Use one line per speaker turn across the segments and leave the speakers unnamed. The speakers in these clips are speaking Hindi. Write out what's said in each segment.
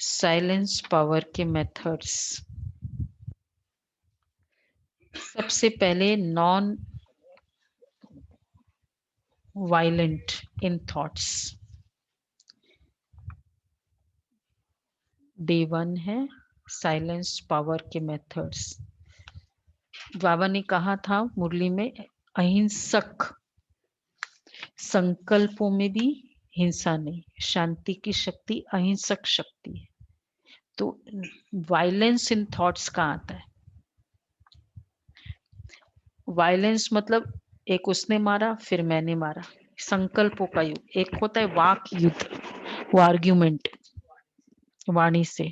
साइलेंस पावर के मेथड्स। सबसे पहले नॉन वायलेंट इन थॉट्स। डे 1 है साइलेंस पावर के मेथड्स। बाबा ने कहा था मुरली में, अहिंसक संकल्पों में भी हिंसा नहीं, शांति की शक्ति अहिंसक शक्ति है। तो वायलेंस इन थॉट्स कहाँ आता है? वायलेंस मतलब एक उसने मारा फिर मैंने मारा, संकल्पों का युद्ध। एक होता है वाक युद्ध, वो आर्ग्यूमेंट वाणी से,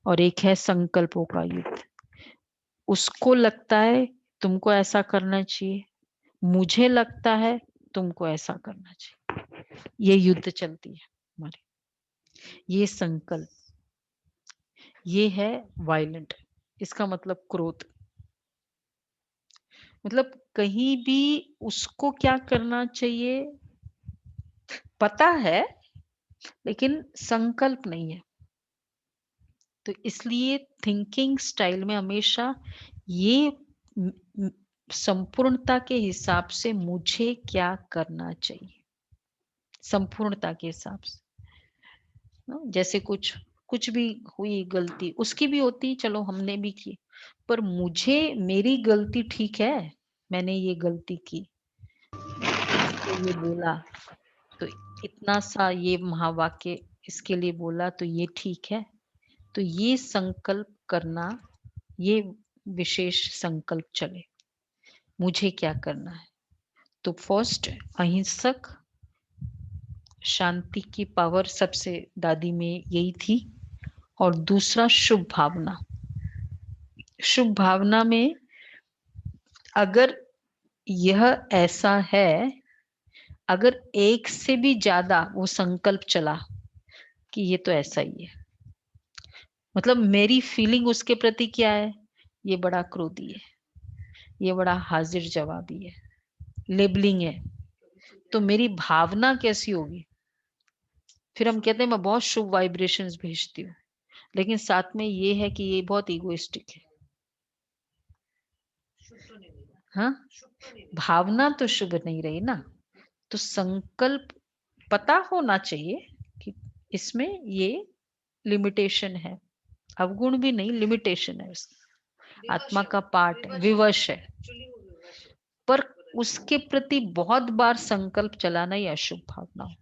और एक है संकल्पों का युद्ध। उसको लगता है तुमको ऐसा करना चाहिए, मुझे लगता है तुमको ऐसा करना चाहिए, ये युद्ध चलती है हमारी। ये संकल्प, ये है वायलेंट। इसका मतलब क्रोध। मतलब कहीं भी उसको क्या करना चाहिए पता है, लेकिन संकल्प नहीं है। तो इसलिए थिंकिंग स्टाइल में हमेशा ये संपूर्णता के हिसाब से मुझे क्या करना चाहिए, संपूर्णता के हिसाब से। जैसे कुछ भी हुई गलती, उसकी भी होती, चलो हमने भी की, पर मुझे मेरी गलती ठीक है, मैंने ये गलती की, ये बोला तो इतना सा ये महावाक्य इसके लिए बोला तो ये ठीक है। तो ये संकल्प करना, ये विशेष संकल्प चले, मुझे क्या करना है। तो फर्स्ट अहिंसक, शांति की पावर सबसे दादी में यही थी। और दूसरा शुभ भावना। शुभ भावना में अगर यह ऐसा है, अगर एक से भी ज्यादा वो संकल्प चला कि ये तो ऐसा ही है, मतलब मेरी फीलिंग उसके प्रति क्या है, ये बड़ा क्रोधी है, ये बड़ा हाजिर जवाबी है, लेबलिंग है, तो मेरी भावना कैसी होगी? फिर हम कहते हैं मैं बहुत शुभ वाइब्रेशंस भेजती हूँ, लेकिन साथ में ये है कि ये बहुत इगोइस्टिक है। हाँ, भावना तो शुभ नहीं रही ना। तो संकल्प पता होना चाहिए कि इसमें ये लिमिटेशन है, अवगुण भी नहीं, लिमिटेशन है, आत्मा का पार्ट है, विवश है। पर उसके प्रति बहुत बार संकल्प चलाना ही अशुभ भावना होगी।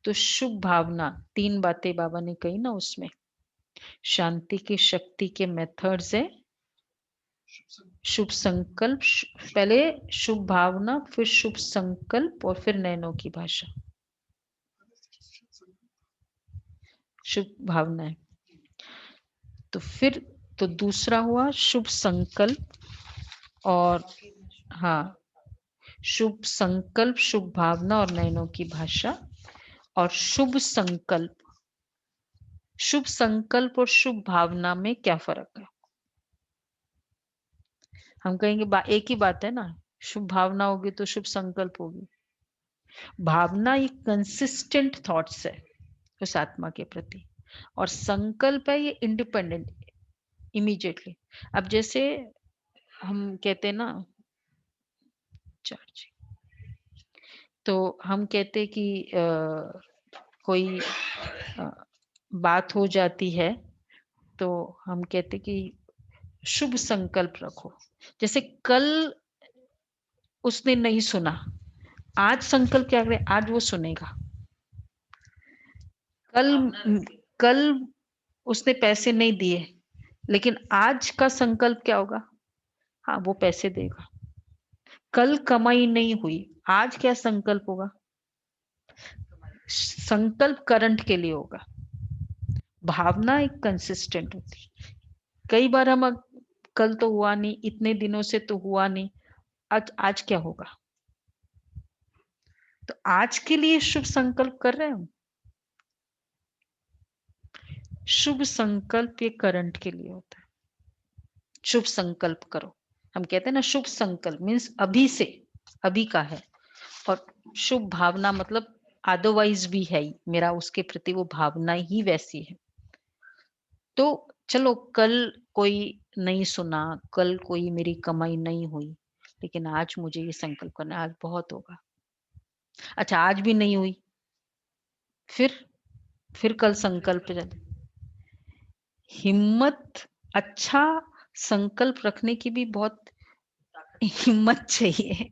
तो शुभ भावना, 3 बातें बाबा ने कही ना उसमें। शांति की शक्ति के मेथड्स है शुभ संकल्प, पहले शुभ भावना, फिर शुभ संकल्प, और फिर नैनों की भाषा। शुभ भावना है तो फिर तो दूसरा हुआ शुभ संकल्प, और हाँ, शुभ संकल्प, शुभ भावना और नैनों की भाषा। और शुभ संकल्प, शुभ संकल्प और शुभ भावना में क्या फर्क है? हम कहेंगे एक ही बात है ना, शुभ भावना होगी तो शुभ संकल्प होगी। भावना एक कंसिस्टेंट थॉट्स है उस आत्मा के प्रति, और संकल्प है ये इंडिपेंडेंट, इमीडिएटली। अब जैसे हम कहते हैं ना, तो हम कहते कि कोई बात हो जाती है तो हम कहते कि शुभ संकल्प रखो। जैसे कल उसने नहीं सुना, आज संकल्प क्या करें, आज वो सुनेगा। कल उसने पैसे नहीं दिए, लेकिन आज का संकल्प क्या होगा, हाँ वो पैसे देगा। कल कमाई नहीं हुई, आज क्या संकल्प होगा, संकल्प करंट के लिए होगा। भावना एक कंसिस्टेंट होती। कई बार हम कल तो हुआ नहीं, इतने दिनों से तो हुआ नहीं, आज क्या होगा। तो आज के लिए शुभ संकल्प कर रहे हैं हम। शुभ संकल्प ये करंट के लिए होता है। शुभ संकल्प करो, हम कहते हैं ना शुभ संकल्प मीन्स अभी से, अभी का है। और शुभ भावना मतलब अदरवाइज भी है ही, मेरा उसके प्रति वो भावना ही वैसी है। तो चलो कल कोई नहीं सुना, कल कोई मेरी कमाई नहीं हुई, लेकिन आज मुझे ये संकल्प करना है, आज बहुत होगा। अच्छा आज भी नहीं हुई, फिर कल संकल्प हिम्मत, अच्छा संकल्प रखने की भी बहुत हिम्मत चाहिए।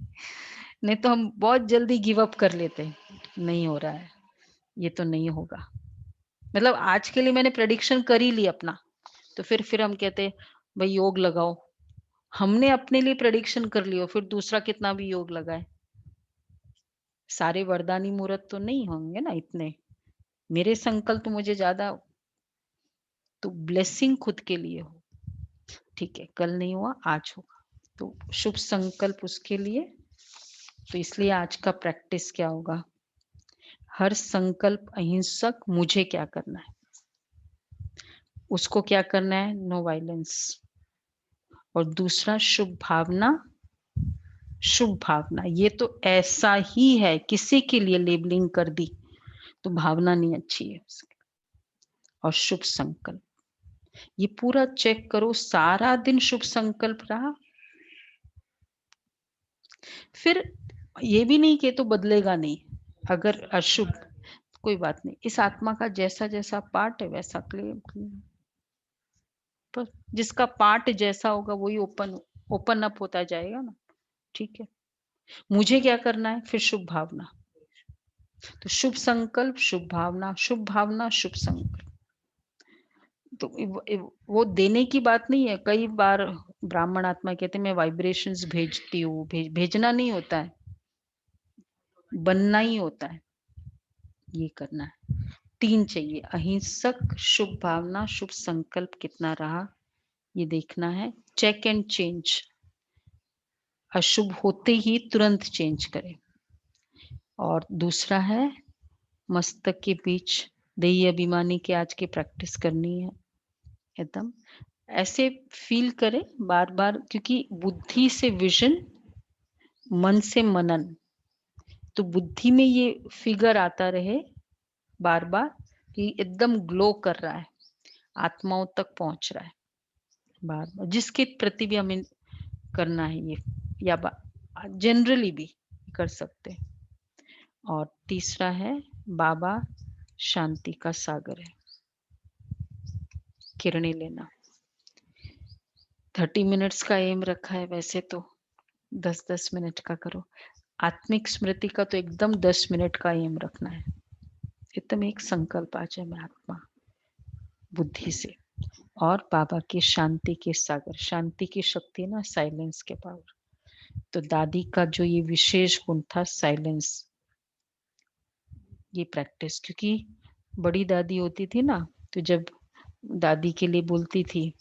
नहीं तो हम बहुत जल्दी गिव अप कर लेते हैं, नहीं हो रहा है, ये तो नहीं होगा। मतलब आज के लिए मैंने प्रेडिक्शन कर ही ली अपना, तो फिर हम कहते हैं भाई योग लगाओ। हमने अपने लिए प्रेडिक्शन कर लियो, फिर दूसरा कितना भी योग लगाए, सारे वरदानी मुहूर्त तो नहीं होंगे ना इतने। मेरे संकल्प मुझे ज्यादा, तो ब्लेसिंग खुद के लिए हो। ठीक है, कल नहीं हुआ आज होगा, तो शुभ संकल्प उसके लिए। तो इसलिए आज का प्रैक्टिस क्या होगा, हर संकल्प अहिंसक, मुझे क्या करना है, उसको क्या करना है, नो वायलेंस। और दूसरा शुभ भावना, शुभ भावना ये तो ऐसा ही है, किसी के लिए लेबलिंग कर दी तो भावना नहीं अच्छी है उसकी। और शुभ संकल्प, ये पूरा चेक करो, सारा दिन शुभ संकल्प रहा, फिर ये भी नहीं कि तो बदलेगा नहीं। अगर अशुभ, कोई बात नहीं, इस आत्मा का जैसा जैसा पार्ट है वैसा क्लेम, पर जिसका पार्ट जैसा होगा वही ओपन अप होता जाएगा ना। ठीक है, मुझे क्या करना है, फिर शुभ भावना। तो शुभ संकल्प, शुभ भावना, शुभ भावना, शुभ संकल्प। तो वो देने की बात नहीं है। कई बार ब्राह्मण आत्मा कहते हैं मैं वाइब्रेशंस भेजती हूँ, भेजना नहीं होता है, बनना ही होता है। ये करना है, 3 चाहिए, अहिंसक, शुभ भावना, शुभ संकल्प कितना रहा ये देखना है। चेक एंड चेंज, अशुभ होते ही तुरंत चेंज करें। और दूसरा है मस्तक के बीच देही अभिमानी के आज की प्रैक्टिस करनी है, एकदम ऐसे फील करें बार बार, क्योंकि बुद्धि से विजन, मन से मनन, तो बुद्धि में ये फिगर आता रहे बार बार कि एकदम ग्लो कर रहा है, आत्माओं तक पहुंच रहा है बार बार, जिसके प्रति भी हमें करना है ये, या जनरली भी कर सकते हैं। और तीसरा है बाबा शांति का सागर है, किरणें लेना। 30 मिनट्स का एम रखा है, वैसे तो 10-10 मिनट का करो। आत्मिक स्मृति का तो एकदम 10 मिनट का एम रखना है, एकदम एक संकल्प आ जाए, मैं आत्मा बुद्धि से। और बाबा की शांति के सागर, शांति की शक्ति ना, साइलेंस के पावर। तो दादी का जो ये विशेष गुण था साइलेंस, ये प्रैक्टिस, क्योंकि बड़ी दादी होती थी ना, तो जब दादी के लिए बोलती थी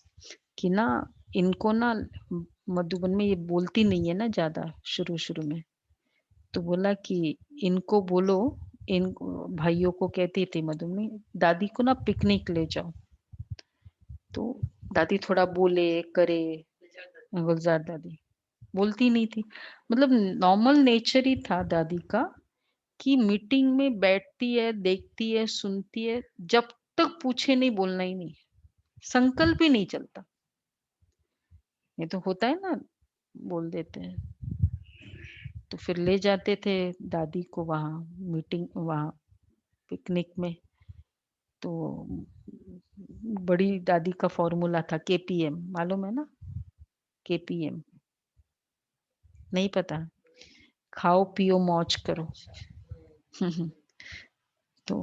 कि ना इनको ना मधुबन में ये बोलती नहीं है ना ज्यादा शुरू शुरू में, तो बोला कि इनको बोलो, इन भाइयों को कहती थी मधुबन में, दादी को ना पिकनिक ले जाओ। तो दादी थोड़ा बोले करे, गुलजार दादी बोलती नहीं थी, मतलब नॉर्मल नेचर ही था दादी का कि मीटिंग में बैठती है, देखती है, सुनती है, जब तक पूछे नहीं बोलना ही नहीं, संकल्प ही नहीं चलता। ये तो होता है ना, बोल देते हैं। तो फिर ले जाते थे दादी को वहां मीटिंग, वहां पिकनिक में। तो बड़ी दादी का फॉर्मूला था केपीएम, मालूम है ना, केपीएम नहीं पता, खाओ पियो मौज करो। तो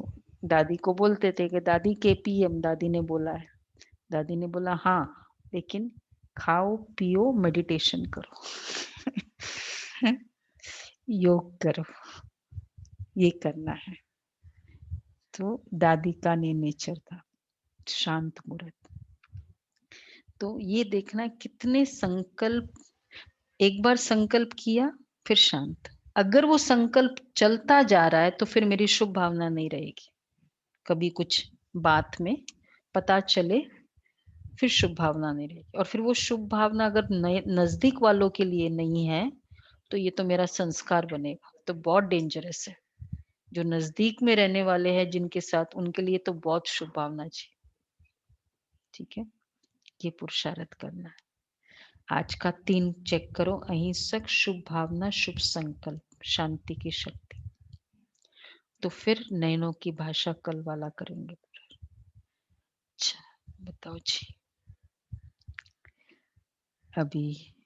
दादी को बोलते थे कि दादी केपीएम, दादी ने बोला है। दादी ने बोला हाँ, लेकिन खाओ पियो मेडिटेशन करो। योग करो, ये करना है। तो दादी का नेचर था शांत मुहूर्त। तो ये देखना कितने संकल्प, एक बार संकल्प किया फिर शांत। अगर वो संकल्प चलता जा रहा है तो फिर मेरी शुभ भावना नहीं रहेगी। कभी कुछ बात में पता चले, फिर शुभ भावना नहीं रहेगी। और फिर वो शुभ भावना अगर नजदीक वालों के लिए नहीं है, तो ये तो मेरा संस्कार बनेगा, तो बहुत डेंजरस है। जो नजदीक में रहने वाले हैं जिनके साथ, उनके लिए तो बहुत शुभ भावना जी। ठीक है, ये पुरुषार्थ करना है। आज का 3 चेक करो, अहिंसक, शुभ भावना, शुभ संकल्प, शांति की शक्ति। तो फिर नयनों की भाषा कल वाला करेंगे। अच्छा बताओ जी, अभी